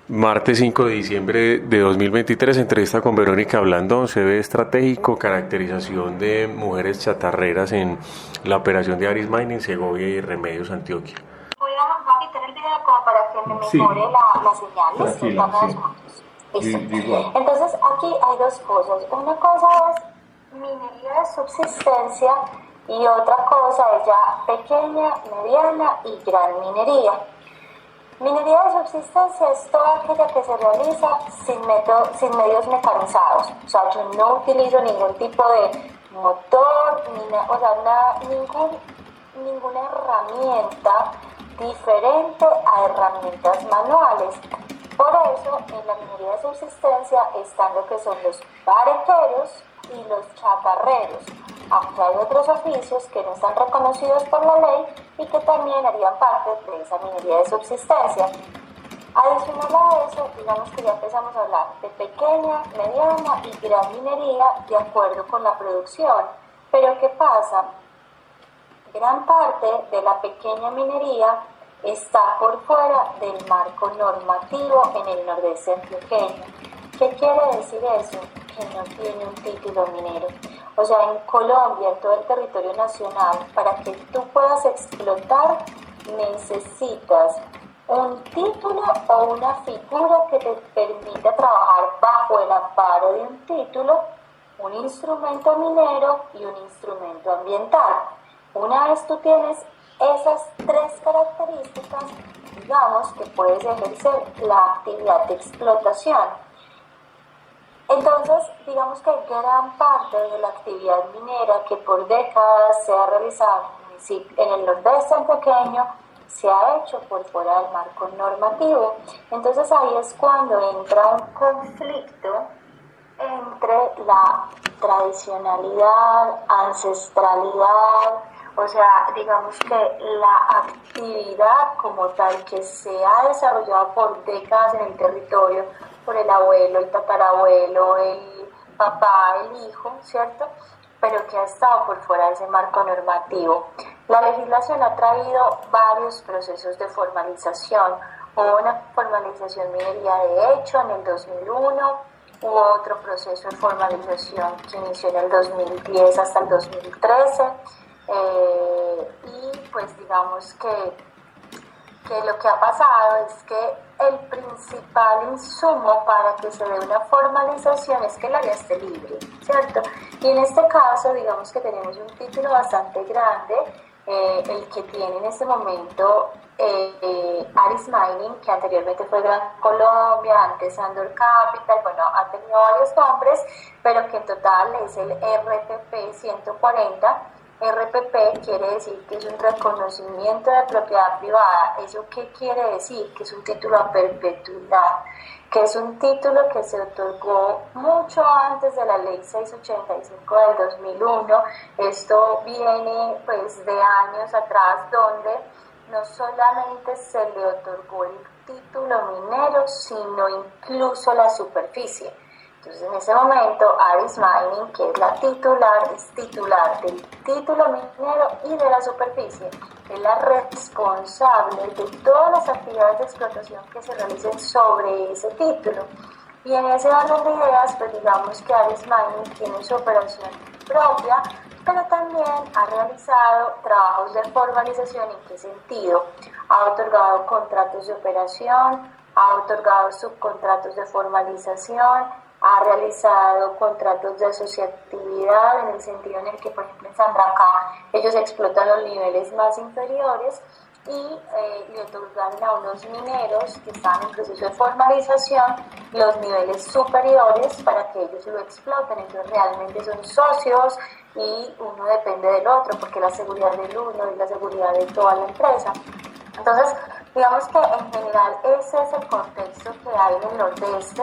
Martes 5 de diciembre de 2023, entrevista con Verónica Blandón, CV estratégico, caracterización de mujeres chatarreras en la operación de Aris Mining, Segovia y Remedios Antioquia. Voy a quitar el video como para que me mejore la señal. Tranquila, Estamos sí. juntos. Listo. Igual. Entonces aquí hay dos cosas. Una cosa es minería de subsistencia y otra cosa es ya pequeña, mediana y gran minería. Minería de subsistencia es toda aquella que se realiza sin medios mecanizados. O sea, yo no utilizo ningún tipo de motor, ninguna herramienta diferente a herramientas manuales. Por eso, en la minería de subsistencia están lo que son los barequeros y los chatarreros, aunque hay otros oficios que no están reconocidos por la ley y que también harían parte de esa minería de subsistencia. Adicional a eso, digamos que ya empezamos a hablar de pequeña, mediana y gran minería de acuerdo con la producción. Pero ¿qué pasa? Gran parte de la pequeña minería está por fuera del marco normativo en el nordeste antioqueño. ¿Qué quiere decir eso? Que no tiene un título minero. O sea, en Colombia, en todo el territorio nacional, para que tú puedas explotar, necesitas un título o una figura que te permita trabajar bajo el amparo de un título, un instrumento minero y un instrumento ambiental. Una vez tú tienes esas tres características, digamos que puedes ejercer la actividad de explotación. Entonces, digamos que gran parte de la actividad minera que por décadas se ha realizado en el nordeste antioqueño se ha hecho por fuera del marco normativo. Entonces ahí es cuando entra un conflicto entre la tradicionalidad, ancestralidad, o sea, digamos que la actividad como tal que se ha desarrollado por décadas en el territorio, por el abuelo, el tatarabuelo, el papá, el hijo, ¿cierto? Pero que ha estado por fuera de ese marco normativo. La legislación ha traído varios procesos de formalización. Hubo una formalización minería de hecho en el 2001, hubo otro proceso de formalización que inició en el 2010 hasta el 2013, y pues digamos que lo que ha pasado es que el principal insumo para que se dé una formalización es que el área esté libre, ¿cierto? Y en este caso, digamos que tenemos un título bastante grande, el que tiene en este momento Aris Mining, que anteriormente fue Gran Colombia, antes Andor Capital, bueno, ha tenido varios nombres, pero que en total es el RPP 140. RPP quiere decir que es un reconocimiento de propiedad privada. ¿Eso qué quiere decir? Que es un título a perpetuidad, que es un título que se otorgó mucho antes de la ley 685 del 2001. Esto viene pues de años atrás, donde no solamente se le otorgó el título minero, sino incluso la superficie. Entonces, en ese momento, Aris Mining, que es la titular, es titular del título minero y de la superficie. Es la responsable de todas las actividades de explotación que se realicen sobre ese título. Y en ese orden de ideas, pues digamos que Aris Mining tiene su operación propia, pero también ha realizado trabajos de formalización. ¿En qué sentido? Ha otorgado contratos de operación, ha otorgado subcontratos de formalización, ha realizado contratos de asociatividad en el sentido en el que, por ejemplo, en Sandracá ellos explotan los niveles más inferiores y le otorgan a unos mineros que están en proceso de formalización los niveles superiores para que ellos lo exploten. Entonces realmente son socios y uno depende del otro, porque la seguridad del uno es la seguridad de toda la empresa. Entonces, digamos que en general ese es el contexto que hay en el nordeste.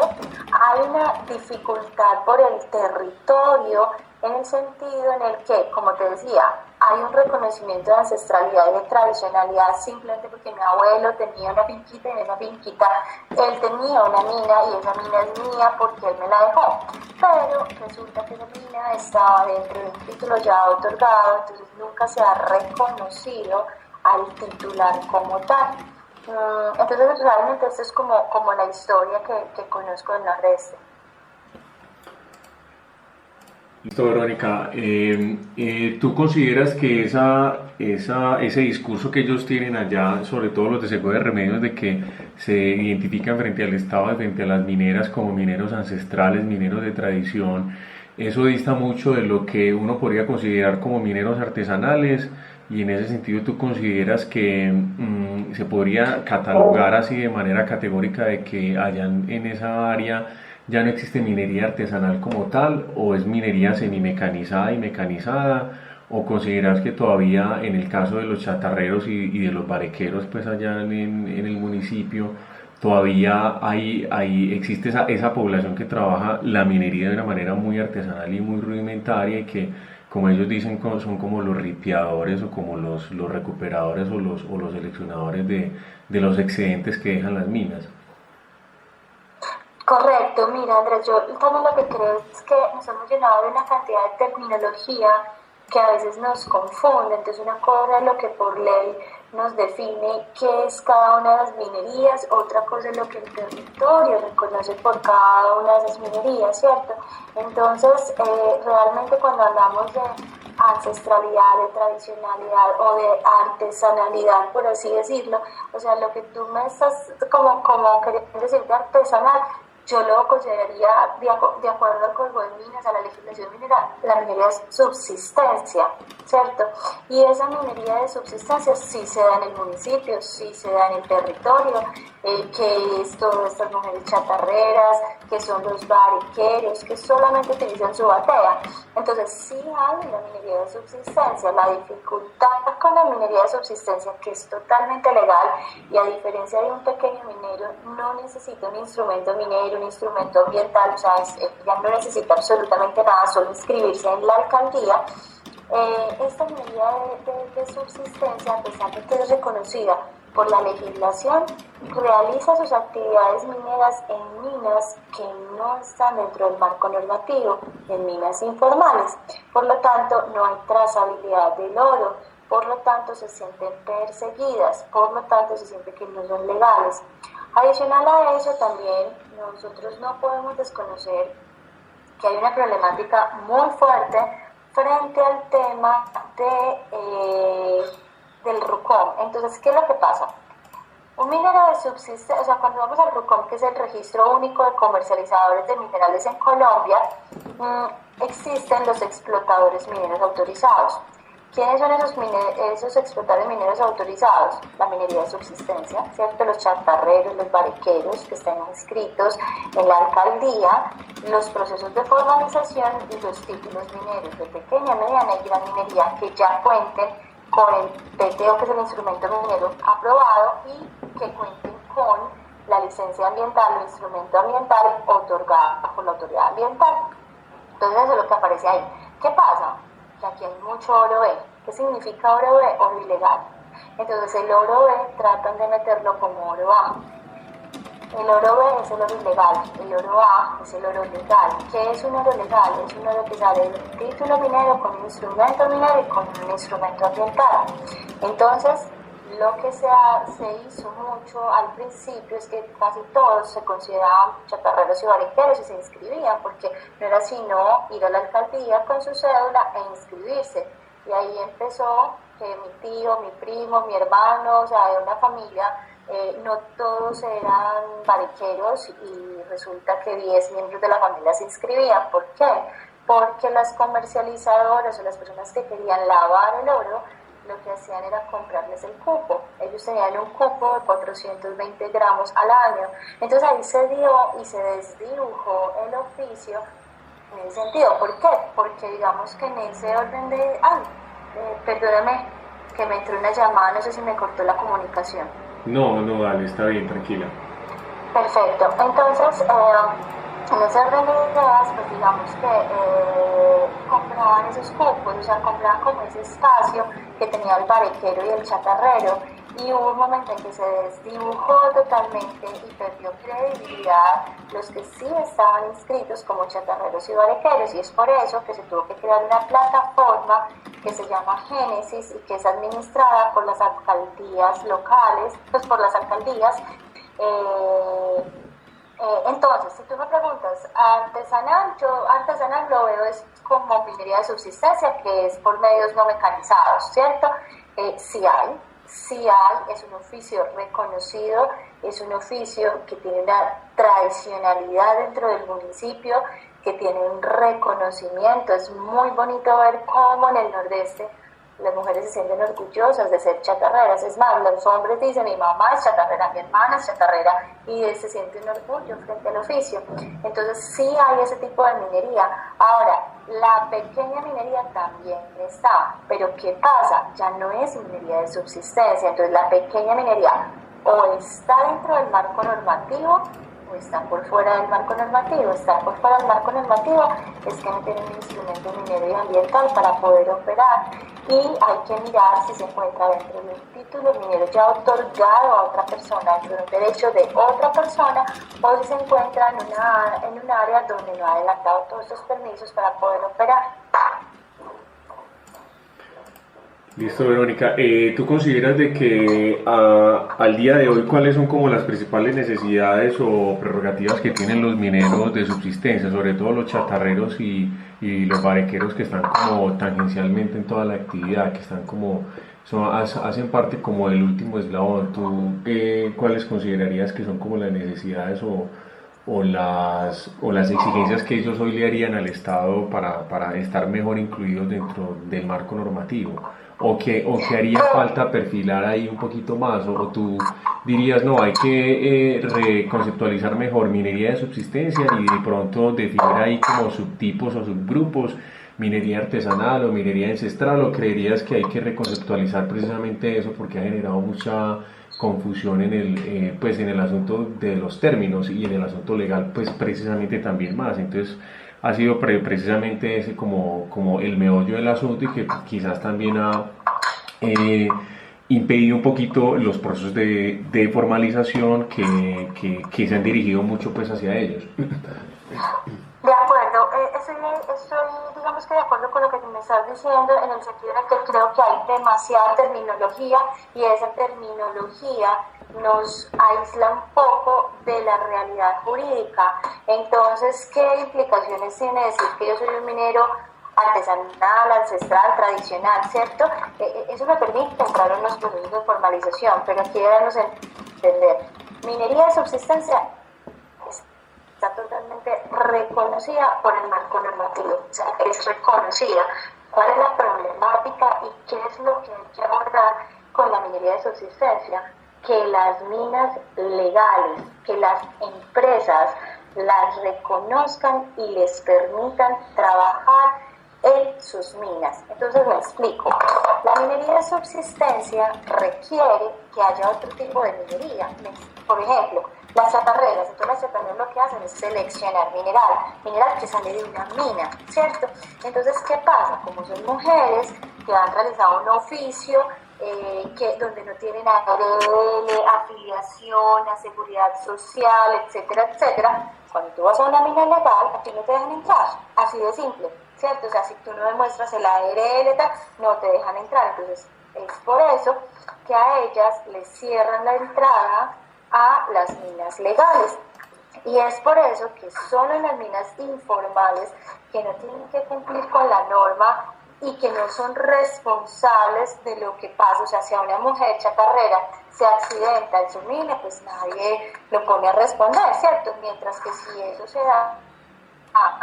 Hay una dificultad por el territorio en el sentido en el que, como te decía, hay un reconocimiento de ancestralidad y de tradicionalidad simplemente porque mi abuelo tenía una finquita y en esa finquita él tenía una mina y esa mina es mía porque él me la dejó. Pero resulta que esa mina estaba dentro de un título ya otorgado, entonces nunca se ha reconocido al titular como tal. Entonces realmente esto es como la historia que conozco del Nordeste. Listo, Verónica. ¿Tú consideras que ese discurso que ellos tienen allá, sobre todo los de Segovia de Remedios, de que se identifican frente al Estado, frente a las mineras como mineros ancestrales, mineros de tradición, eso dista mucho de lo que uno podría considerar como mineros artesanales? Y en ese sentido, ¿tú consideras que se podría catalogar así de manera categórica de que allá en esa área ya no existe minería artesanal como tal, o es minería semimecanizada y mecanizada, o consideras que todavía en el caso de los chatarreros y de los barequeros, pues allá en el municipio, todavía existe esa población que trabaja la minería de una manera muy artesanal y muy rudimentaria, y que, como ellos dicen, son como los ripiadores o como los recuperadores o los seleccionadores de los excedentes que dejan las minas? Correcto, mira Andrés, yo también lo que creo es que nos hemos llenado de una cantidad de terminología que a veces nos confunde. Entonces una cosa es lo que por ley nos define qué es cada una de las minerías, otra cosa es lo que el territorio reconoce por cada una de esas minerías, ¿cierto? Entonces realmente cuando hablamos de ancestralidad, de tradicionalidad o de artesanalidad, por así decirlo, o sea, lo que tú me estás como queriendo decir de artesanal, yo lo consideraría, de acuerdo al Código de Minas, a la legislación minera, la minería es subsistencia, ¿cierto? Y esa minería de subsistencia sí se da en el municipio, sí se da en el territorio, que es todas estas mujeres chatarreras, que son los bariqueros, que solamente utilizan su batea. Entonces sí hay la minería de subsistencia. La dificultad con la minería de subsistencia, que es totalmente legal, y a diferencia de un pequeño minero, no necesita un instrumento minero, un instrumento ambiental, o sea, ya no necesita absolutamente nada, solo inscribirse en la alcaldía. Esta minería de subsistencia, a pesar de que es reconocida por la legislación, realiza sus actividades mineras en minas que no están dentro del marco normativo, en minas informales. Por lo tanto, no hay trazabilidad del oro, por lo tanto se sienten perseguidas, por lo tanto se siente que no son legales. Adicional a eso, también nosotros no podemos desconocer que hay una problemática muy fuerte frente al tema del RUCOM. Entonces, ¿qué es lo que pasa? Un minero de subsistencia, o sea, cuando vamos al RUCOM, que es el Registro Único de Comercializadores de Minerales en Colombia, existen los explotadores mineros autorizados. ¿Quiénes son esos explotadores mineros autorizados? La minería de subsistencia, ¿cierto? Los chatarreros, los bariqueros que están inscritos en la alcaldía, los procesos de formalización y los títulos mineros de pequeña, mediana y gran minería que ya cuenten con el PTO, que es el instrumento minero aprobado, y que cuenten con la licencia ambiental o instrumento ambiental otorgada por la autoridad ambiental. Entonces eso es lo que aparece ahí. ¿Qué pasa? Que aquí hay mucho oro B. ¿Qué significa oro B? Oro ilegal. Entonces el oro B tratan de meterlo como oro A. El oro B es el oro ilegal, el oro A es el oro legal. ¿Qué es un oro legal? Es un oro que sale de un título minero con un instrumento minero y con un instrumento ambiental. Entonces, lo que se hizo mucho al principio es que casi todos se consideraban chatarreros y bariqueros y se inscribían, porque no era sino ir a la alcaldía con su cédula e inscribirse. Y ahí empezó que mi tío, mi primo, mi hermano, o sea, de una familia, no todos eran bariqueros, y resulta que 10 miembros de la familia se inscribían. ¿Por qué? Porque las comercializadoras o las personas que querían lavar el oro, lo que hacían era comprarles el cupo. Ellos tenían un cupo de 420 gramos al año. Entonces ahí se dio y se desdibujó el oficio en ese sentido. ¿Por qué? Porque digamos que en ese orden de... perdóname, que me entró una llamada, no sé si me cortó la comunicación. No, dale, está bien, tranquila. Perfecto. Entonces, en ese orden de ideas, pues digamos que compraban esos cupos, o sea, compraban como ese espacio que tenía el bariquero y el chatarrero, y hubo un momento en que se desdibujó totalmente y perdió credibilidad los que sí estaban inscritos como chatarreros y barequeros, y es por eso que se tuvo que crear una plataforma que se llama Génesis y que es administrada por las alcaldías locales, pues por las alcaldías. Entonces, si tú me preguntas, artesanal, yo artesanal lo veo es como minería de subsistencia, que es por medios no mecanizados, ¿cierto? Sí hay, es un oficio reconocido, es un oficio que tiene una tradicionalidad dentro del municipio, que tiene un reconocimiento. Es muy bonito ver cómo en el Nordeste las mujeres se sienten orgullosas de ser chatarreras. Es más, los hombres dicen, mi mamá es chatarrera, mi hermana es chatarrera, y se siente un orgullo frente al oficio. Entonces sí hay ese tipo de minería. Ahora, la pequeña minería también está, pero ¿qué pasa? Ya no es minería de subsistencia. Entonces la pequeña minería o está dentro del marco normativo o está por fuera del marco normativo. Estar por fuera del marco normativo es que no tienen un instrumento minero y ambiental para poder operar, y hay que mirar si se encuentra dentro de un título minero ya otorgado a otra persona, dentro de un derecho de otra persona, o si se encuentra en un área donde no ha adelantado todos esos permisos para poder operar. Listo, Verónica. ¿Tú consideras de que al día de hoy cuáles son como las principales necesidades o prerrogativas que tienen los mineros de subsistencia, sobre todo los chatarreros y los barequeros, que están como tangencialmente en toda la actividad, que están como hacen parte como del último eslabón? ¿Tú cuáles considerarías que son como las necesidades o las exigencias que ellos hoy le harían al Estado para estar mejor incluidos dentro del marco normativo? ¿O que haría falta perfilar ahí un poquito más? ¿O tú dirías, no, hay que reconceptualizar mejor minería de subsistencia y de pronto definir ahí como subtipos o subgrupos, minería artesanal o minería ancestral? ¿O creerías que hay que reconceptualizar precisamente eso porque ha generado mucha confusión en el asunto de los términos, y en el asunto legal pues precisamente también más? Entonces ha sido precisamente ese como el meollo del asunto, y que quizás también ha impedido un poquito los procesos de formalización que se han dirigido mucho pues hacia ellos. De acuerdo, estoy digamos que de acuerdo con lo que me estás diciendo, en el sentido en que creo que hay demasiada terminología, y esa terminología nos aísla un poco de la realidad jurídica. Entonces, ¿qué implicaciones tiene decir que yo soy un minero artesanal, ancestral, tradicional, ¿cierto? Eso me permite entrar en los procesos de formalización, pero aquí debemos entender, minería de subsistencia está totalmente reconocida por el marco normativo, o sea, es reconocida. ¿Cuál es la problemática y qué es lo que hay que abordar con la minería de subsistencia? Que las minas legales, que las empresas las reconozcan y les permitan trabajar en sus minas. Entonces me explico. La minería de subsistencia requiere que haya otro tipo de minería. Por ejemplo, las chatarreras. Entonces las chatarreras lo que hacen es seleccionar mineral que sale de una mina, ¿cierto? Entonces, ¿qué pasa? Como son mujeres que han realizado un oficio donde no tienen ARL, afiliación, a seguridad social, etcétera, etcétera, cuando tú vas a una mina legal, aquí no te dejan entrar, así de simple, ¿cierto? O sea, si tú no demuestras el ARL, no te dejan entrar. Entonces, es por eso que a ellas les cierran la entrada a las minas legales. Y es por eso que solo en las minas informales, que no tienen que cumplir con la norma y que no son responsables de lo que pasa, o sea, si a una mujer chatarrera se accidenta en su mina, pues nadie lo pone a responder, ¿cierto? Mientras que si eso se da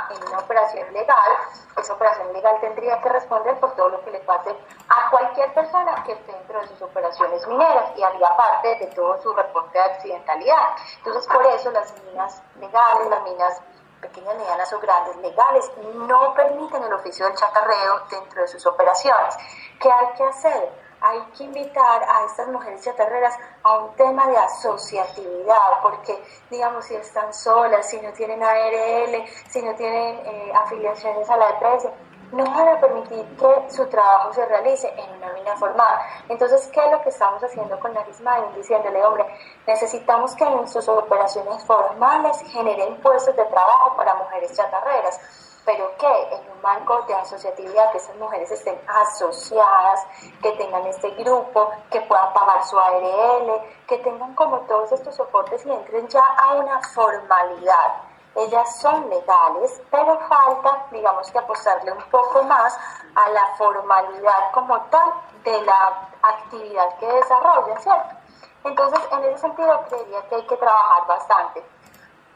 en una operación legal, esa operación legal tendría que responder por todo lo que le pase a cualquier persona que esté dentro de sus operaciones mineras, y haría parte de todo su reporte de accidentalidad. Entonces, por eso las minas legales, las minas pequeñas, medianas o grandes legales, no permiten el oficio del chatarreo dentro de sus operaciones. ¿Qué hay que hacer? Hay que invitar a estas mujeres chatarreras a un tema de asociatividad, porque, digamos, si están solas, si no tienen ARL, si no tienen afiliaciones a la EPS, no van a permitir que su trabajo se realice en una mina formal. Entonces, ¿qué es lo que estamos haciendo con Aris Mining? Diciéndole, hombre, necesitamos que en sus operaciones formales generen puestos de trabajo para mujeres chatarreras. ¿Pero qué? En un marco de asociatividad, que esas mujeres estén asociadas, que tengan este grupo, que puedan pagar su ARL, que tengan como todos estos soportes y entren ya a una formalidad. Ellas son legales, pero falta, digamos, que apostarle un poco más a la formalidad como tal de la actividad que desarrollan, ¿cierto? Entonces, en ese sentido, creería que hay que trabajar bastante.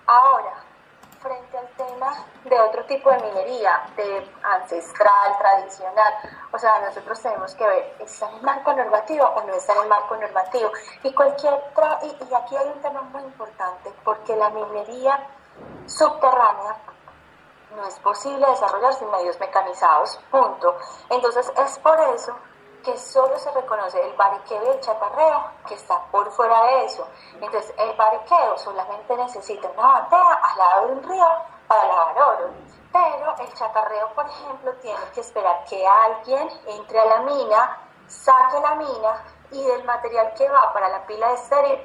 Ahora, frente al tema de otro tipo de minería, de ancestral, tradicional, o sea, nosotros tenemos que ver, ¿está en el marco normativo o no está en el marco normativo? Y y aquí hay un tema muy importante, porque la minería subterránea no es posible desarrollar sin medios mecanizados, punto. Entonces es por eso que solo se reconoce el bariqueo y el chatarreo, que está por fuera de eso. Entonces el bariqueo solamente necesita una batea al lado de un río para lavar oro, pero el chatarreo, por ejemplo, tiene que esperar que alguien entre a la mina, saque la mina, y del material que va para la pila de estéril,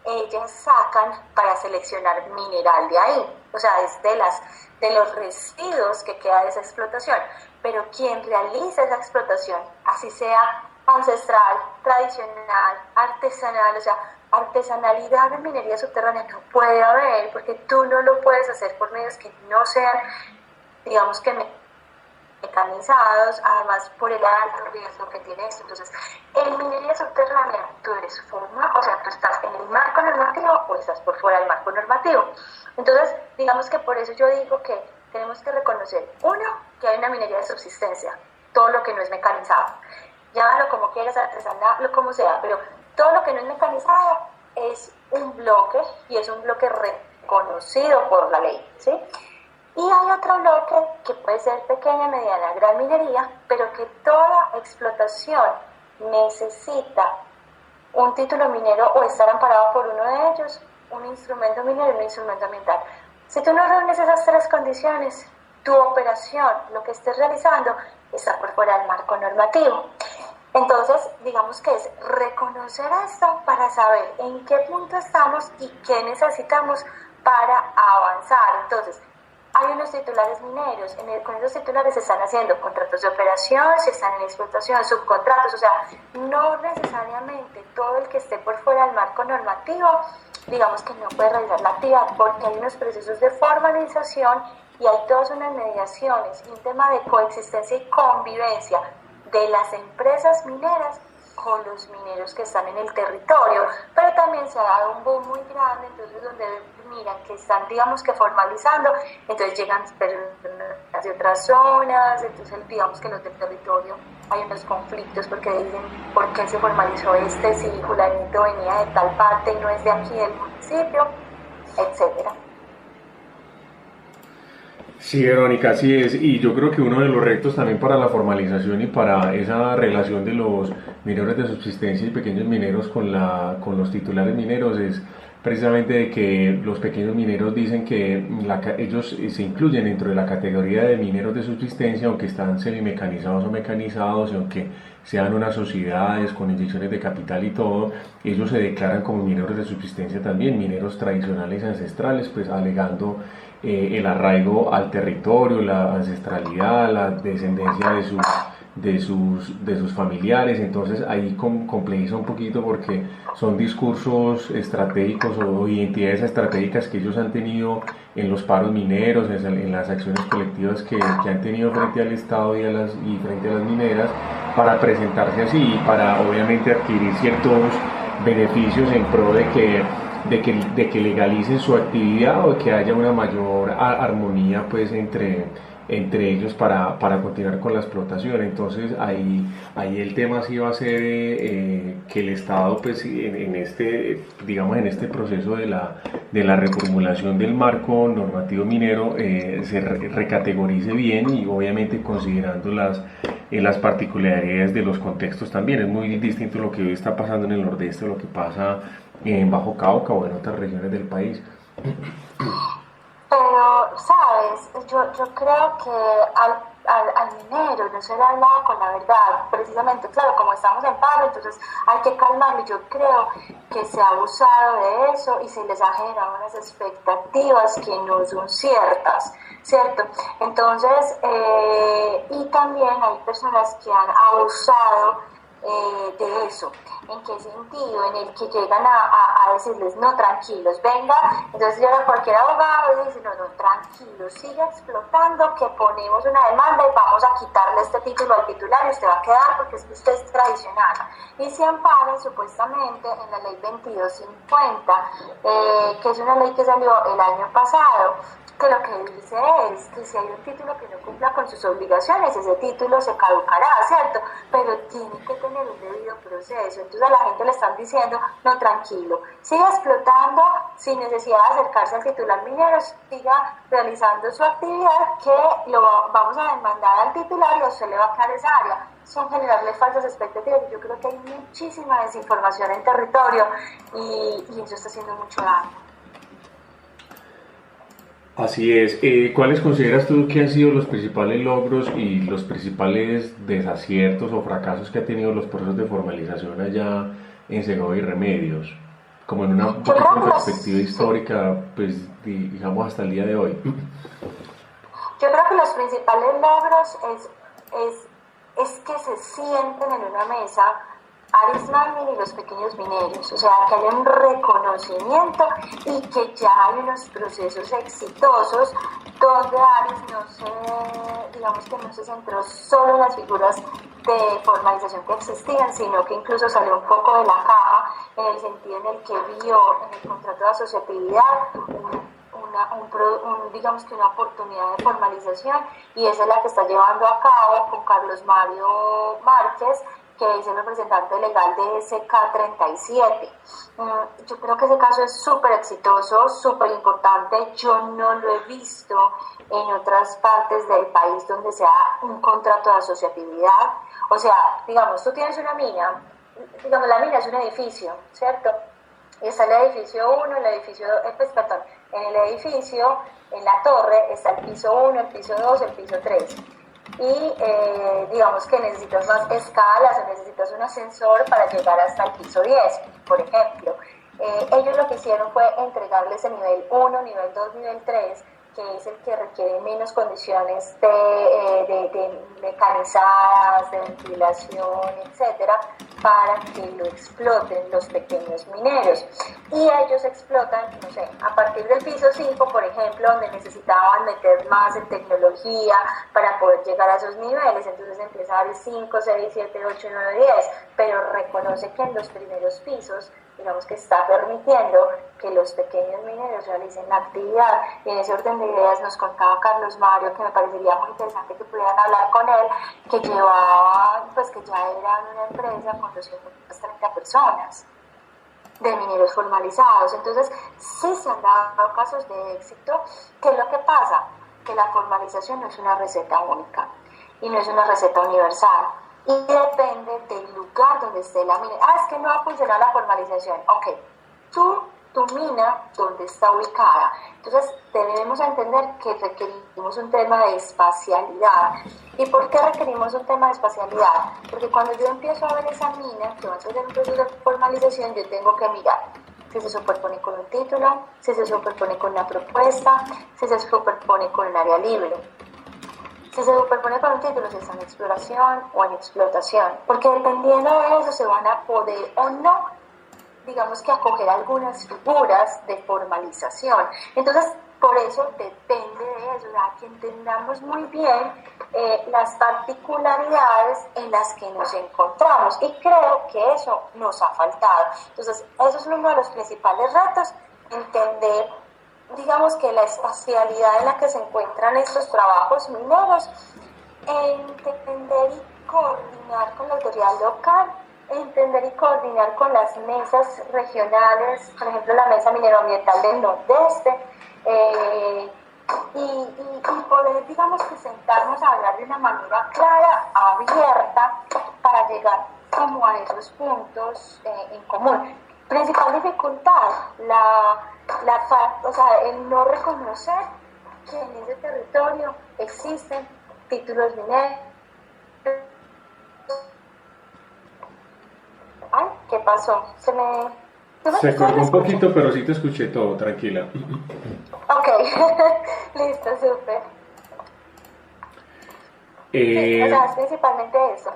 ellas sacan para seleccionar mineral de ahí, o sea, es de los residuos que queda de esa explotación. Pero quien realiza esa explotación, así sea ancestral, tradicional, artesanal, o sea, artesanalidad en minería subterránea no puede haber, porque tú no lo puedes hacer por medios que no sean, digamos, que mecanizados, además por el alto riesgo que tiene esto. Entonces, en minería subterránea, tú eres o sea, tú estás en el marco normativo o estás por fuera del marco normativo. Entonces, digamos que por eso yo digo que tenemos que reconocer, uno, que hay una minería de subsistencia, todo lo que no es mecanizado. Llámalo como quieras, artesanal, como sea, pero todo lo que no es mecanizado es un bloque, y es un bloque reconocido por la ley, ¿sí? Y hay otro bloque que puede ser pequeña, mediana, gran minería, pero que toda explotación necesita un título minero o estar amparado por uno de ellos, un instrumento minero y un instrumento ambiental. Si tú no reúnes esas tres condiciones, tu operación, lo que estés realizando, está por fuera del marco normativo. Entonces, digamos que es reconocer esto para saber en qué punto estamos y qué necesitamos para avanzar. Entonces, hay unos titulares mineros, con esos titulares se están haciendo contratos de operación, se están en explotación, subcontratos, o sea, no necesariamente todo el que esté por fuera del marco normativo, digamos que no puede realizar la actividad, porque hay unos procesos de formalización y hay todas unas mediaciones y un tema de coexistencia y convivencia de las empresas mineras con los mineros que están en el territorio, pero también se ha dado un boom muy grande, entonces donde miran que están, digamos, que formalizando, entonces llegan personas de otras zonas, entonces digamos que los del territorio hay unos conflictos porque dicen, ¿por qué se formalizó si fulanito venía de tal parte y no es de aquí del municipio?, etcétera. Sí, Verónica, así es. Y yo creo que uno de los retos también para la formalización y para esa relación de los mineros de subsistencia y pequeños mineros con los titulares mineros es precisamente de que los pequeños mineros dicen que ellos se incluyen dentro de la categoría de mineros de subsistencia, aunque están semimecanizados o mecanizados, y aunque sean unas sociedades con inyecciones de capital y todo, ellos se declaran como mineros de subsistencia también, mineros tradicionales y ancestrales, pues alegando el arraigo al territorio, la ancestralidad, la descendencia de sus familiares. Entonces ahí complejiza un poquito porque son discursos estratégicos o identidades estratégicas que ellos han tenido en los paros mineros, en las acciones colectivas que han tenido frente al Estado y frente a las mineras, para presentarse así y para obviamente adquirir ciertos beneficios en pro de que legalicen su actividad o de que haya una mayor armonía pues entre ellos para continuar con la explotación. Entonces ahí el tema sí va a ser que el Estado pues en este proceso de la reformulación del marco normativo minero se recategorice bien, y obviamente considerando las particularidades de los contextos también. Es muy distinto lo que hoy está pasando en el nordeste, lo que pasa en Bajo Cauca o en otras regiones del país. Pero, ¿sabes? Yo creo que al minero, no se le ha hablado con la verdad, precisamente, claro, como estamos en paro, entonces hay que calmarlo. Yo creo que se ha abusado de eso y se les ha generado unas expectativas que no son ciertas, ¿cierto? Entonces, y también hay personas que han abusado de eso. ¿En qué sentido? En el que llegan a decirles, no, tranquilos, venga. Entonces llega cualquier abogado y dice, no, tranquilos, sigue explotando, que ponemos una demanda y vamos a quitarle este título al titular y usted va a quedar porque es que usted es tradicional. Y se amparan supuestamente en la ley 2250, que es una ley que salió el año pasado, que lo que dice es que si hay un título que no cumpla con sus obligaciones, ese título se caducará, ¿cierto? Pero tiene que tener un debido proceso. Entonces a la gente le están diciendo, no, tranquilo, siga explotando sin necesidad de acercarse al titular minero, siga realizando su actividad, que lo vamos a demandar al titular y a usted le va a quedar esa área. Son generarle falsas expectativas. Yo creo que hay muchísima desinformación en territorio y eso está haciendo mucho daño. Así es. ¿Cuáles consideras tú que han sido los principales logros y los principales desaciertos o fracasos que han tenido los procesos de formalización allá en Segovia y Remedios? Como en una perspectiva histórica, pues digamos hasta el día de hoy. Yo creo que los principales logros es que se sienten en una mesa Aris Mining y los pequeños mineros, o sea, que haya un reconocimiento y que ya hay unos procesos exitosos donde Aris no se centró solo en las figuras de formalización que existían, sino que incluso salió un poco de la caja en el sentido en el que vio en el contrato de asociatividad digamos que una oportunidad de formalización, y esa es la que está llevando a cabo con Carlos Mario Márquez, que es el representante legal de SK37. Yo creo que ese caso es súper exitoso, súper importante. Yo no lo he visto en otras partes del país donde sea un contrato de asociatividad. O sea, digamos, tú tienes una mina, digamos, la mina es un edificio, ¿cierto? Y está el edificio 1, el edificio 2, en el edificio, en la torre, está el piso 1, el piso 2, el piso 3. Y digamos que necesitas más escalas o necesitas un ascensor para llegar hasta el piso 10, por ejemplo. Ellos lo que hicieron fue entregarles el nivel 1, nivel 2, nivel 3, que es el que requiere menos condiciones de mecanizadas, de ventilación, etcétera, para que lo exploten los pequeños mineros. Y ellos explotan, no sé, a partir del piso 5, por ejemplo, donde necesitaban meter más en tecnología para poder llegar a esos niveles. Entonces empieza a dar 5, 6, 7, 8, 9, 10, pero reconoce que en los primeros pisos, digamos que está permitiendo que los pequeños mineros realicen la actividad. Y en ese orden de ideas nos contaba Carlos Mario, que me parecería muy interesante que pudieran hablar con él, que llevaban, pues que ya eran una empresa con 230 personas de mineros formalizados. Entonces sí se han dado casos de éxito. ¿Qué es lo que pasa? Que la formalización no es una receta única y no es una receta universal. Y depende del lugar donde esté la mina. Es que no va a funcionar la formalización. Ok, tu mina, ¿dónde está ubicada? Entonces debemos entender que requerimos un tema de espacialidad. ¿Y por qué requerimos un tema de espacialidad? Porque cuando yo empiezo a ver esa mina, que va a ser un proceso de formalización, yo tengo que mirar si se superpone con un título, si se superpone con una propuesta, si se superpone con un área libre. Si se superpone con un título, si está en exploración o en explotación, porque dependiendo de eso se van a poder o no, digamos que acoger algunas figuras de formalización. Entonces, por eso depende de eso, que entendamos muy bien las particularidades en las que nos encontramos, y creo que eso nos ha faltado. Entonces, eso es uno de los principales retos, entender, digamos que la espacialidad en la que se encuentran estos trabajos mineros, entender y coordinar con la autoridad local, entender y coordinar con las mesas regionales, por ejemplo la Mesa Mineroambiental del Nordeste, y poder, digamos que sentarnos a hablar de una manera clara, abierta, para llegar como a esos puntos en común. Principal dificultad, el no reconocer que en ese territorio existen títulos mineros. Ay, ¿qué pasó? Se cortó un poquito, pero sí te escuché todo, tranquila. Ok, listo, súper. Sí, o sea, es principalmente eso.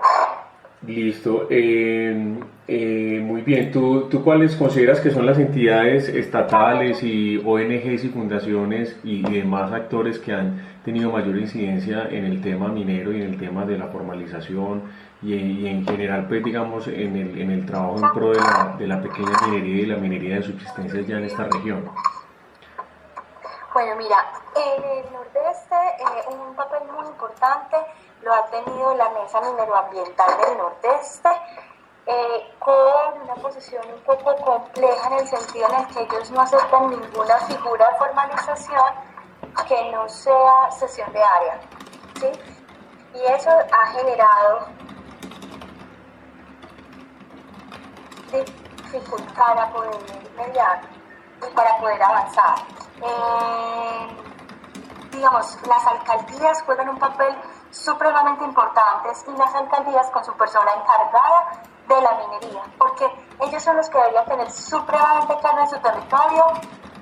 Listo. Muy bien. ¿Tú cuáles consideras que son las entidades estatales y ONGs y fundaciones y demás actores que han tenido mayor incidencia en el tema minero y en el tema de la formalización y en general, pues digamos, en el trabajo en pro de la pequeña minería y la minería de subsistencia ya en esta región? Bueno, mira, en el nordeste un papel muy importante lo ha tenido la Mesa Mineroambiental del Nordeste, con una posición un poco compleja en el sentido en el que ellos no aceptan ninguna figura de formalización que no sea cesión de área, ¿sí? Y eso ha generado dificultad para poder mediar y para poder avanzar. Digamos, las alcaldías juegan un papel supremamente importante y las alcaldías con su persona encargada de la minería, porque ellos son los que deberían tener supremamente claro en su territorio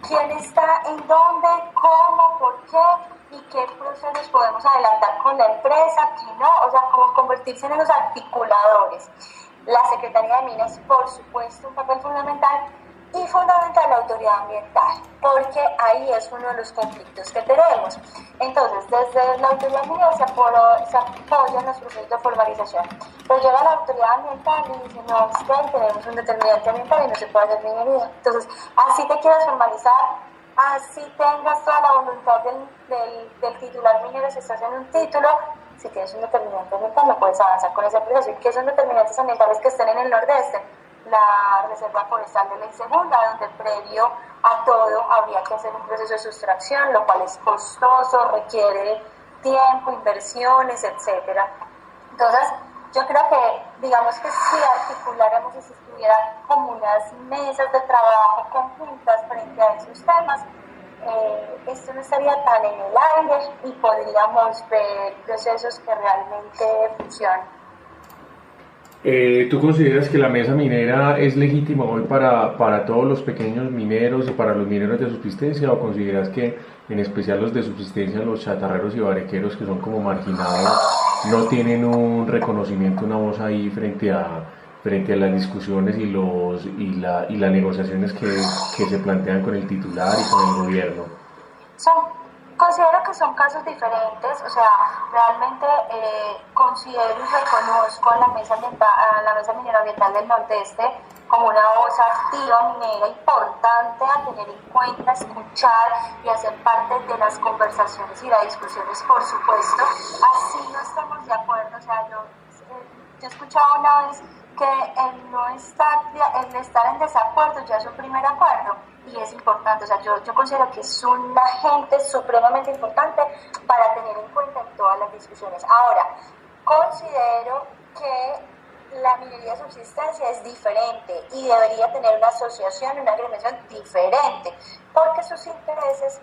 quién está en dónde, cómo, por qué y qué procesos podemos adelantar con la empresa, qué no, o sea, como convertirse en los articuladores. La Secretaría de Minas, por supuesto, un papel fundamental, y fundamental la autoridad ambiental, porque ahí es uno de los conflictos que tenemos. Entonces, desde la autoridad minera se apoyan los procesos de formalización, pero llega la autoridad ambiental y dice, no, es que tenemos un determinante ambiental y no se puede hacer minería. Entonces, así te quieras formalizar, así tengas toda la voluntad del titular minero, si estás en un título, si tienes un determinante ambiental no puedes avanzar con ese proceso. ¿Y qué son determinantes ambientales que estén en el nordeste? La Reserva Forestal de Ley Segunda, donde previo a todo habría que hacer un proceso de sustracción, lo cual es costoso, requiere tiempo, inversiones, etcétera. Entonces, yo creo que, digamos que si articuláramos y si estuvieran como unas mesas de trabajo conjuntas frente a esos temas, esto no estaría tan en el aire y podríamos ver procesos que realmente funcionan. ¿Tú consideras que la mesa minera es legítima hoy para todos los pequeños mineros y para los mineros de subsistencia, o consideras que en especial los de subsistencia, los chatarreros y barequeros que son como marginados, no tienen un reconocimiento, una voz ahí frente a las discusiones y las negociaciones que se plantean con el titular y con el gobierno? Considero que son casos diferentes, o sea, realmente considero y reconozco a la Mesa Minera Ambiental del Nordeste como una voz activa minera importante a tener en cuenta, escuchar y hacer parte de las conversaciones y las discusiones, por supuesto. Así no estamos de acuerdo, o sea, yo escuchaba una vez que el estar en desacuerdo ya es un primer acuerdo. Y es importante, o sea, yo considero que es un agente supremamente importante para tener en cuenta en todas las discusiones. Ahora, considero que la minería de subsistencia es diferente y debería tener una asociación, una agremiación diferente, porque sus intereses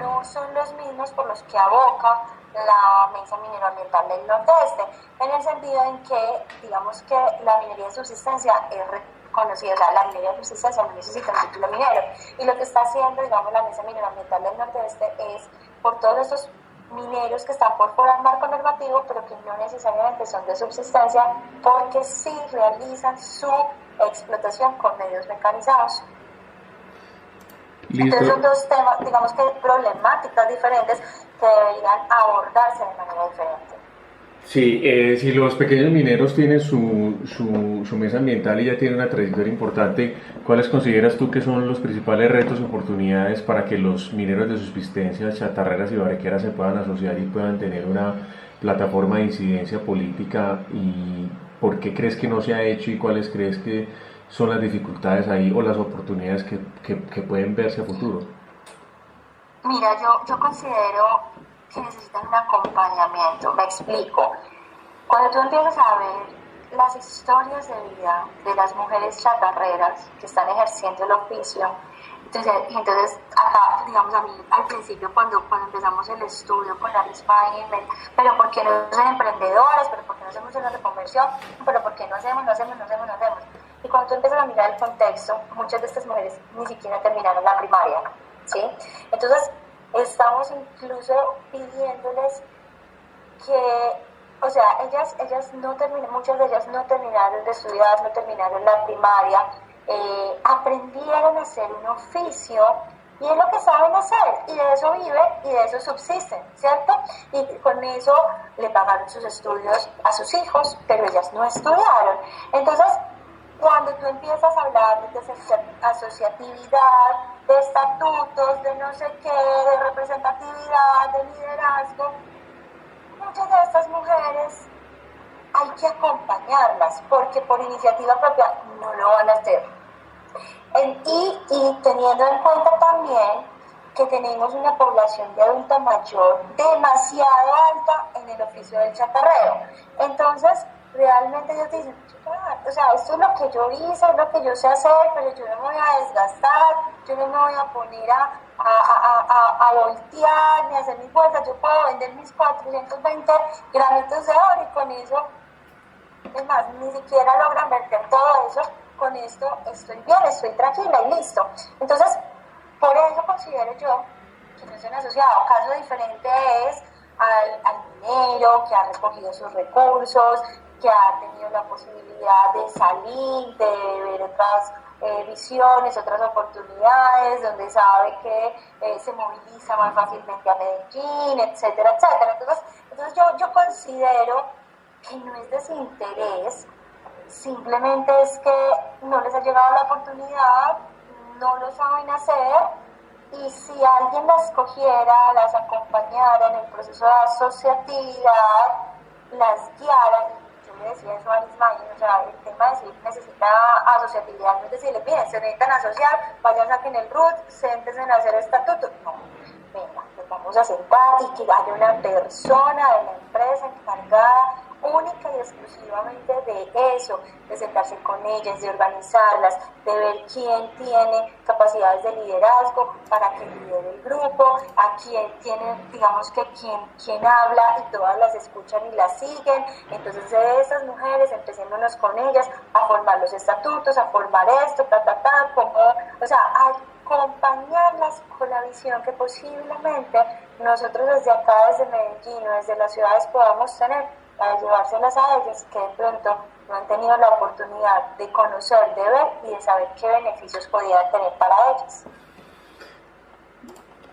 no son los mismos por los que aboca la Mesa Mineroambiental del Nordeste, en el sentido en que, digamos que la minería de subsistencia es conocida, o sea, la minería de subsistencia no necesita un título minero, y lo que está haciendo, digamos, la Mesa Mineroambiental del Nordeste es por todos estos mineros que están por fuera del marco normativo, pero que no necesariamente son de subsistencia, porque sí realizan su explotación con medios mecanizados. Listo. Entonces son dos temas, digamos que problemáticas diferentes que deberían abordarse de manera diferente. Sí, si los pequeños mineros tienen su mesa ambiental y ya tienen una trayectoria importante, ¿cuáles consideras tú que son los principales retos y oportunidades para que los mineros de subsistencia, chatarreras y barequeras se puedan asociar y puedan tener una plataforma de incidencia política? ¿Y por qué crees que no se ha hecho y cuáles crees que son las dificultades ahí o las oportunidades que pueden verse a futuro? Mira, yo considero que necesitan un acompañamiento. Me explico. Cuando tú empiezas a ver las historias de vida de las mujeres chatarreras que están ejerciendo el oficio, entonces acá digamos a mí al principio cuando empezamos el estudio con Aris Management, pero ¿por qué no son emprendedores? ¿Pero por qué no hacemos una reconversión? ¿Pero por qué no hacemos? Y cuando tú empiezas a mirar el contexto, muchas de estas mujeres ni siquiera terminaron la primaria, ¿sí? Entonces, estamos incluso pidiéndoles que, o sea, ellas no terminaron, muchas de ellas no terminaron de estudiar, no terminaron la primaria, aprendieron a hacer un oficio y es lo que saben hacer y de eso viven y de eso subsisten, ¿cierto? Y con eso le pagaron sus estudios a sus hijos, pero ellas no estudiaron. Entonces, cuando tú empiezas a hablar de asociatividad, de estatutos, de no sé qué, de representatividad, de liderazgo, muchas de estas mujeres hay que acompañarlas porque por iniciativa propia no lo van a hacer. Y teniendo en cuenta también que tenemos una población de adulta mayor demasiado alta en el oficio del chatarrero. Entonces, realmente ellos dicen, o sea, esto es lo que yo hice, es lo que yo sé hacer, pero yo no me voy a desgastar, yo no me voy a poner a voltear ni a hacer mis vueltas, yo puedo vender mis 420 granitos de oro y con eso, es más, ni siquiera logran vender todo eso, con esto estoy bien, estoy tranquila y listo. Entonces, por eso considero yo que no son asociados. Caso diferente es al minero que ha recogido sus recursos, que ha tenido la posibilidad de salir, de ver otras visiones, otras oportunidades, donde sabe que se moviliza más fácilmente a Medellín, etcétera, etcétera. Entonces yo considero que no es desinterés, simplemente es que no les ha llegado la oportunidad, no lo saben hacer, y si alguien las cogiera, las acompañara en el proceso de asociatividad, las guiara, y yo le decía eso a Aris Management, o sea, el tema de decir necesita asociatividad, no es decirle, miren, se necesitan asociar, vayan, saquen el RUT, siéntense a hacer estatuto, no, venga, nos vamos a sentar y que haya una persona de la empresa encargada única y exclusivamente de eso, de sentarse con ellas, de organizarlas, de ver quién tiene capacidades de liderazgo para que lidere el grupo, a quién tiene, digamos que quién habla y todas las escuchan y las siguen. Entonces de esas mujeres empecémonos con ellas a formar los estatutos, a formar esto, como, o sea, a acompañarlas con la visión que posiblemente nosotros desde acá, desde Medellín o desde las ciudades podamos tener, para llevárselas a ellas que de pronto no han tenido la oportunidad de conocer, de ver y de saber qué beneficios podían tener para ellas.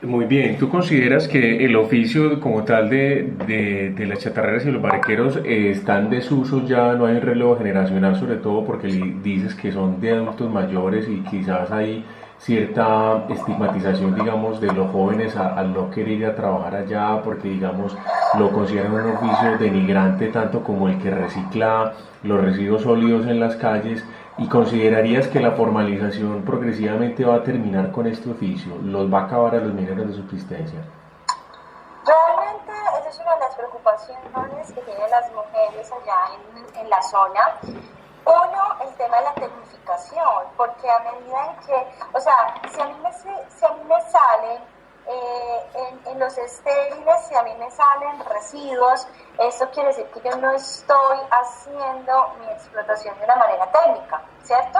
Muy bien, ¿tú consideras que el oficio como tal de las chatarreras y los barqueros está en desuso ya, no hay un relevo generacional, sobre todo porque dices que son de adultos mayores y quizás hay cierta estigmatización, digamos, de los jóvenes al no querer ir a trabajar allá porque, digamos, lo consideran un oficio denigrante tanto como el que recicla los residuos sólidos en las calles? ¿Y considerarías que la formalización progresivamente va a terminar con este oficio? ¿Los va a acabar a los mineros de subsistencia? Realmente esa es una de las preocupaciones que tienen las mujeres allá en la zona. Uno, el tema de la tecnificación, porque a medida en que, o sea, si a mí me salen en los estériles, si a mí me salen residuos, esto quiere decir que yo no estoy haciendo mi explotación de una manera técnica, ¿cierto?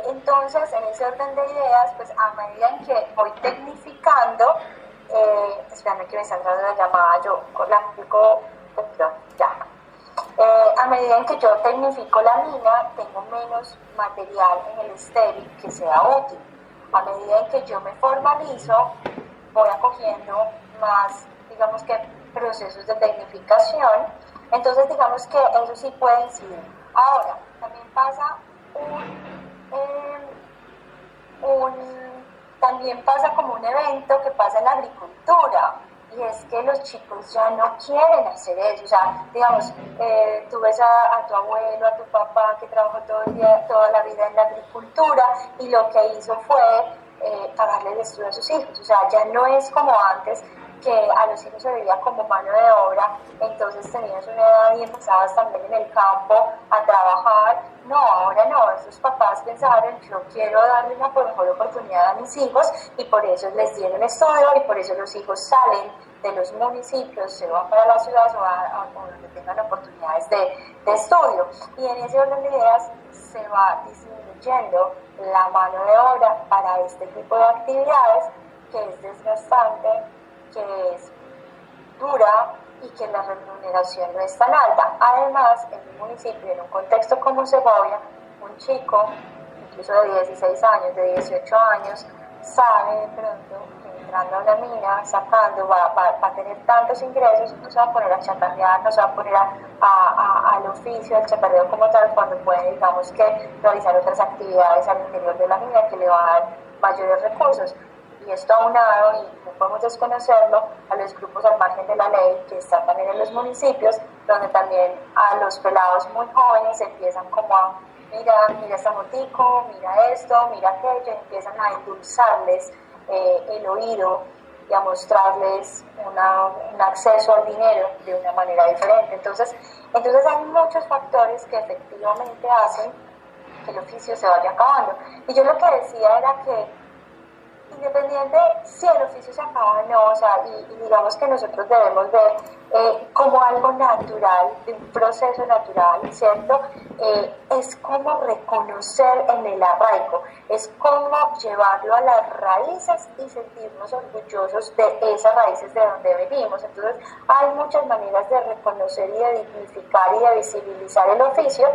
Entonces, en ese orden de ideas, pues a medida en que voy tecnificando, espérame que me está entrando la llamada, yo la aplico, ya. A medida en que yo tecnifico la mina, tengo menos material en el estéril que sea útil. A medida en que yo me formalizo, voy acogiendo más, digamos que, procesos de tecnificación. Entonces, digamos que eso sí puede incidir. Ahora, también pasa también pasa como un evento que pasa en la agricultura. Y es que los chicos ya no quieren hacer eso. O sea, digamos, tú ves a tu abuelo, a tu papá que trabajó todo el día, toda la vida en la agricultura y lo que hizo fue pagarle el estudio a sus hijos. O sea, ya no es como antes que a los hijos se veía como mano de obra, entonces tenías una edad y empezabas también en el campo a trabajar. No, ahora no, esos papás pensaron, yo quiero darle una mejor oportunidad a mis hijos, y por eso les dieron estudio, y por eso los hijos salen de los municipios, se van para las ciudades o a donde tengan oportunidades de estudio. Y en ese orden de ideas se va disminuyendo la mano de obra para este tipo de actividades, que es desgastante, que es dura y que la remuneración no es tan alta. Además, en un municipio, en un contexto como Segovia, un chico, incluso de 16 años, de 18 años, sabe de pronto que entrando a una mina, sacando, va a tener tantos ingresos, no se va a poner a chatarrear, no se va a poner al oficio, al chatarreo como tal, cuando puede, digamos, que realizar otras actividades al interior de la mina que le van a dar mayores recursos. Y esto aunado, y no podemos desconocerlo, a los grupos al margen de la ley que están también en los municipios, donde también a los pelados muy jóvenes empiezan como a mira esta motico, mira esto, mira aquello, y empiezan a endulzarles el oído y a mostrarles un acceso al dinero de una manera diferente. Entonces hay muchos factores que efectivamente hacen que el oficio se vaya acabando. Y yo lo que decía era que independiente si el oficio se acaba o no, o sea, y digamos que nosotros debemos ver como algo natural, de un proceso natural, ¿cierto? Es como reconocer en el arraigo, es como llevarlo a las raíces y sentirnos orgullosos de esas raíces de donde venimos. Entonces hay muchas maneras de reconocer y de dignificar y de visibilizar el oficio,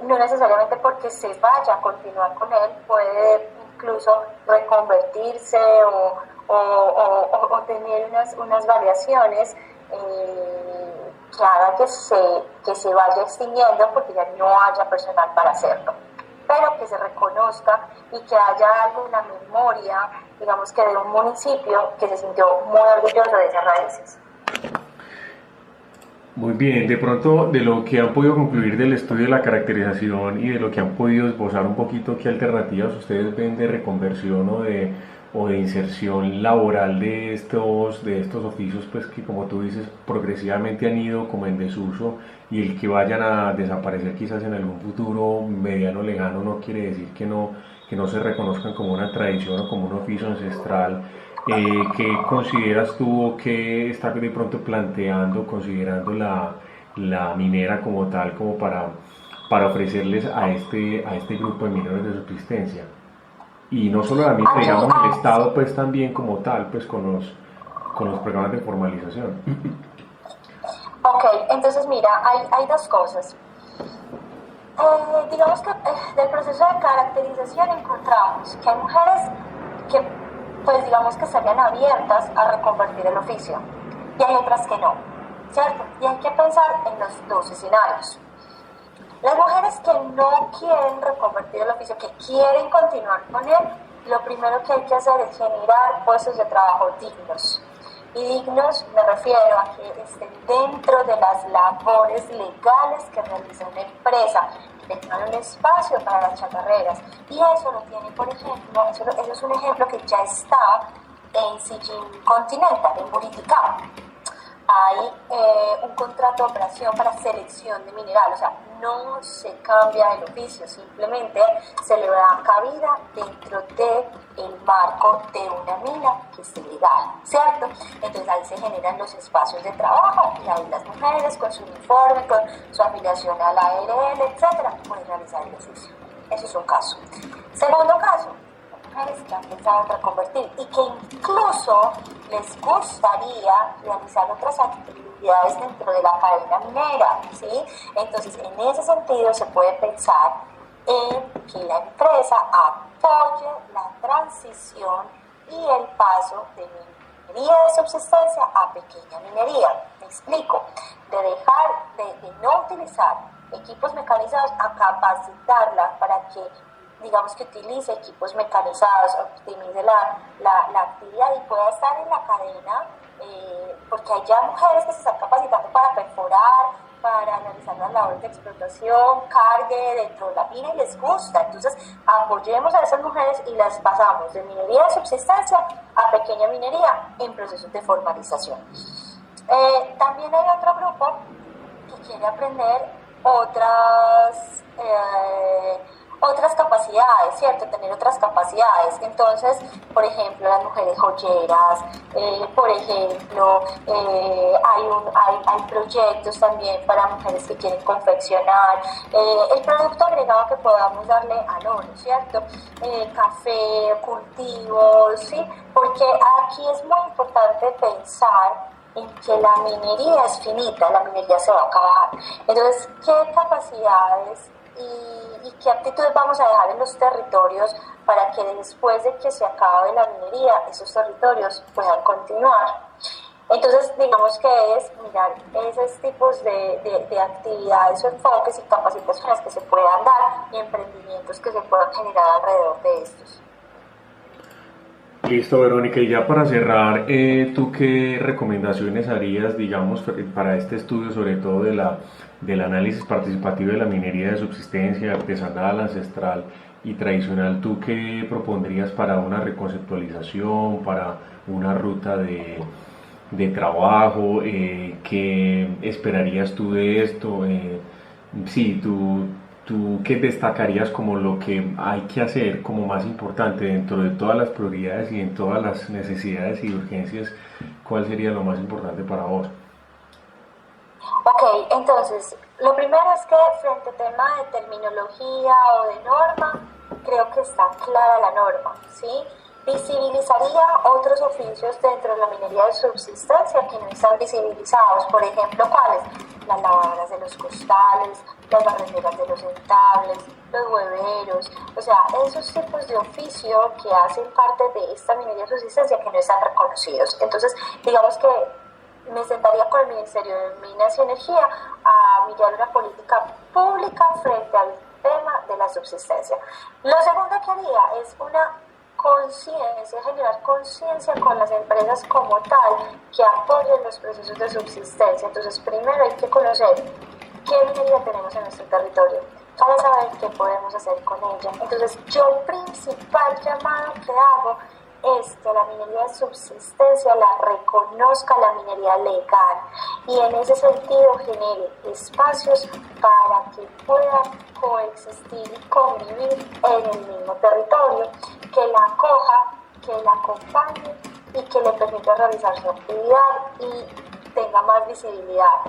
no necesariamente porque se vaya a continuar con él, puede incluso reconvertirse o tener unas variaciones que haga que se vaya extinguiendo porque ya no haya personal para hacerlo, pero que se reconozca y que haya algo, una memoria, digamos que de un municipio que se sintió muy orgulloso de esas raíces. Muy bien, de pronto de lo que han podido concluir del estudio de la caracterización y de lo que han podido esbozar un poquito, ¿qué alternativas ustedes ven de reconversión o de inserción laboral de estos oficios, pues que como tú dices progresivamente han ido como en desuso, y el que vayan a desaparecer quizás en algún futuro mediano lejano no quiere decir que no se reconozcan como una tradición o como un oficio ancestral? ¿Qué consideras tú o qué está de pronto planteando, considerando la minera como tal, como para ofrecerles a este grupo de mineros de subsistencia? Y no solo la minera, digamos el Estado pues también como tal, pues con los programas de formalización. Ok, entonces mira, hay dos cosas. Digamos que del proceso de caracterización encontramos que hay mujeres que pues digamos que estarían abiertas a reconvertir el oficio, y hay otras que no, ¿cierto? Y hay que pensar en los dos escenarios. Las mujeres que no quieren reconvertir el oficio, que quieren continuar con él, lo primero que hay que hacer es generar puestos de trabajo dignos. Y dignos me refiero a que estén dentro de las labores legales que realiza una empresa, que tengan un espacio para las chatarreras. Y eso lo tiene, por ejemplo, eso es un ejemplo que ya está en Sijin Continental, en Buriticá. Hay un contrato de operación para selección de mineral, o sea, no se cambia el oficio, simplemente se le da cabida dentro del marco de una mina que esté legal, ¿cierto? Entonces ahí se generan los espacios de trabajo y ahí las mujeres con su uniforme, con su afiliación a la ARL, etcétera, pueden realizar el oficio. Eso es un caso. Segundo caso, mujeres que han pensado en reconvertir y que incluso les gustaría realizar otras actividades dentro de la cadena minera, ¿sí? Entonces, en ese sentido se puede pensar en que la empresa apoye la transición y el paso de minería de subsistencia a pequeña minería. Me explico, de dejar de no utilizar equipos mecanizados a capacitarla para que digamos que utilice equipos mecanizados, optimice la actividad y pueda estar en la cadena, porque hay ya mujeres que se están capacitando para perforar, para realizar las labores de explotación, cargue dentro de la mina y les gusta. Entonces, apoyemos a esas mujeres y las pasamos de minería de subsistencia a pequeña minería en procesos de formalización. También hay otro grupo que quiere aprender otras capacidades, ¿cierto? Tener otras capacidades. Entonces, por ejemplo, las mujeres joyeras, por ejemplo, hay proyectos también para mujeres que quieren confeccionar, el producto agregado que podamos darle al oro, ¿cierto? Café, cultivos, ¿sí? Porque aquí es muy importante pensar en que la minería es finita, la minería se va a acabar. Entonces, ¿qué capacidades y qué actitudes vamos a dejar en los territorios para que después de que se acabe la minería, esos territorios puedan continuar? Entonces, digamos que es mirar esos tipos de actividades o enfoques y capacitaciones que se puedan dar y emprendimientos que se puedan generar alrededor de estos. Listo, Verónica, y ya para cerrar, ¿tú qué recomendaciones harías, digamos, para este estudio, sobre todo del análisis participativo de la minería de subsistencia, artesanal, ancestral y tradicional? ¿Tú qué propondrías para una reconceptualización, para una ruta de trabajo? ¿Qué esperarías tú de esto? Sí, ¿Tú qué destacarías como lo que hay que hacer como más importante dentro de todas las prioridades y en todas las necesidades y urgencias? ¿Cuál sería lo más importante para vos? Ok, entonces, lo primero es que frente a tema de terminología o de norma, creo que está clara la norma, ¿sí? Visibilizaría otros oficios dentro de la minería de subsistencia que no están visibilizados, por ejemplo, ¿cuáles? Las lavadoras de los costales, las barrenderas de los entables, los hueveros, o sea, esos tipos de oficio que hacen parte de esta minería de subsistencia que no están reconocidos. Entonces, digamos que me sentaría con el Ministerio de Minas y Energía a mirar una política pública frente al tema de la subsistencia. Lo segundo que haría es una conciencia, generar conciencia con las empresas como tal que apoyen los procesos de subsistencia. Entonces, primero hay que conocer qué minería tenemos en nuestro territorio para saber qué podemos hacer con ella. Entonces, yo el principal llamado que hago es que la minería de subsistencia la reconozca la minería legal y en ese sentido genere espacios para que puedan coexistir y convivir en el mismo territorio, que la acoja, que la acompañe y que le permita realizar su actividad y tenga más visibilidad.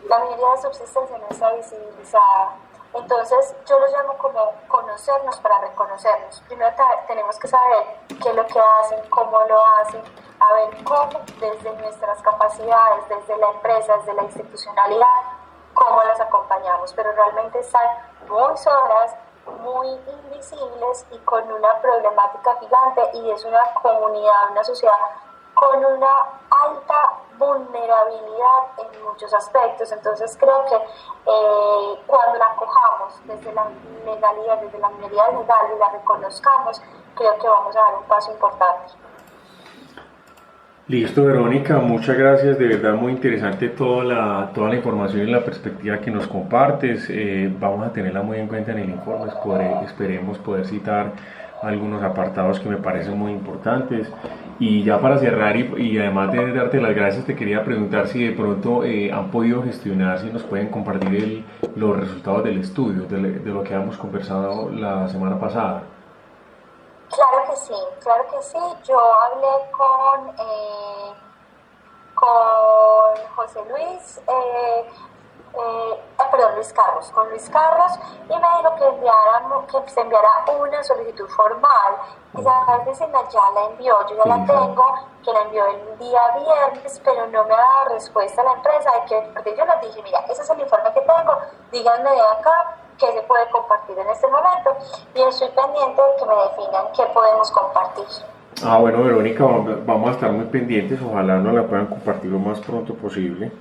La minería de subsistencia no está visibilizada. Entonces yo lo llamo como conocernos para reconocernos. Primero tenemos que saber qué es lo que hacen, cómo lo hacen, a ver cómo desde nuestras capacidades, desde la empresa, desde la institucionalidad, cómo las acompañamos, pero realmente están muy solas, muy invisibles y con una problemática gigante, y es una comunidad, una sociedad con una alta vulnerabilidad en muchos aspectos. Entonces creo que cuando la acojamos desde la legalidad, desde la minería legal y la reconozcamos, creo que vamos a dar un paso importante. Listo, Verónica, muchas gracias, de verdad muy interesante toda la información y la perspectiva que nos compartes. Vamos a tenerla muy en cuenta en el informe, esperemos poder citar algunos apartados que me parecen muy importantes. Y ya para cerrar y además de darte las gracias, te quería preguntar si de pronto han podido gestionar, si nos pueden compartir los resultados del estudio, de lo que habíamos conversado la semana pasada. Claro que sí. Yo hablé con José Luis, con Luis Carlos, y me dijo que se enviara una solicitud formal. Esa carta ya la envió, yo ya la tengo, que la envió el día viernes, pero no me ha dado respuesta a la empresa, porque yo les dije, mira, ese es el informe que tengo, díganme de acá qué se puede compartir en este momento, y estoy pendiente de que me definan qué podemos compartir. Bueno, Verónica, vamos a estar muy pendientes, ojalá nos la puedan compartir lo más pronto posible.